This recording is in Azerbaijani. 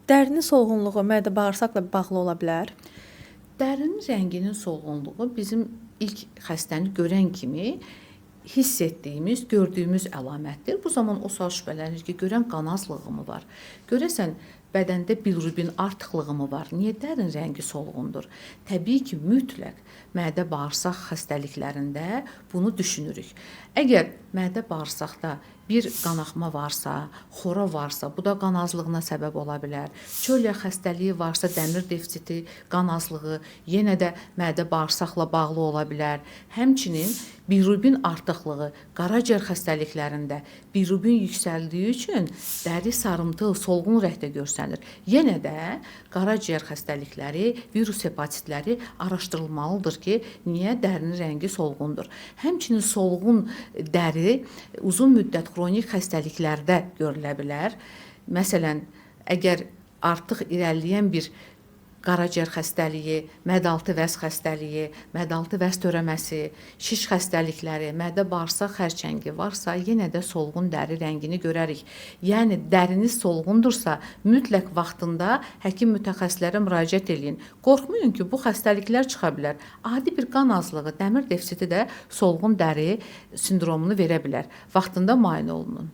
Dərinin solğunluğu mədə-bağırsaqla bağlı ola bilər. Dərinin rənginin solğunluğu bizim ilk xəstəni görən kimi hiss etdiyimiz, gördüyümüz əlamətdir. Bu zaman o sual şübhələnir ki, görən qan azlığı mı var? Görəsən bədəndə bilirubin artıqlığı mı var? Niyə dərin rəngi solğundur? Təbii ki, mütləq mədə-bağırsaq xəstəliklərində bunu düşünürük. Əgər mədə-bağırsaqda bir qanaxma varsa, xora varsa, bu da qan azlığına səbəb ola bilər. Çölya xəstəliyi varsa, dəmir defisiti, qan azlığı yenə də mədə-bağırsaqla bağlı ola bilər. Həmçinin bilirubin artıqlığı qaraciyər xəstəliklərində bilirubin yüksəldiyi üçün dəri sarımtıl, solğun rəngdə görsənir. Yenə də qaraciyər xəstəlikləri, virus hepatitləri araşdırılmalıdır ki, niyə dərinin rəngi solğundur. Həmçinin solğun dəri uzun müddət xronik xəstəliklərdə görülə bilər. Məsələn, əgər artıq irəliləyən bir qaraciyər xəstəliyi, mədə-altı vəz xəstəliyi, mədə-altı vəz törəməsi, şiş xəstəlikləri, mədə-bağırsaq xərçəngi varsa, yenə də solğun dəri rəngini görərik. Yəni, dəriniz solğundursa, mütləq vaxtında həkim mütəxəssislərə müraciət edin. Qorxmayın ki, bu xəstəliklər çıxa bilər. Adi bir qan azlığı, dəmir defisiti də solğun dəri sindromunu verə bilər. Vaxtında müayinə olunun.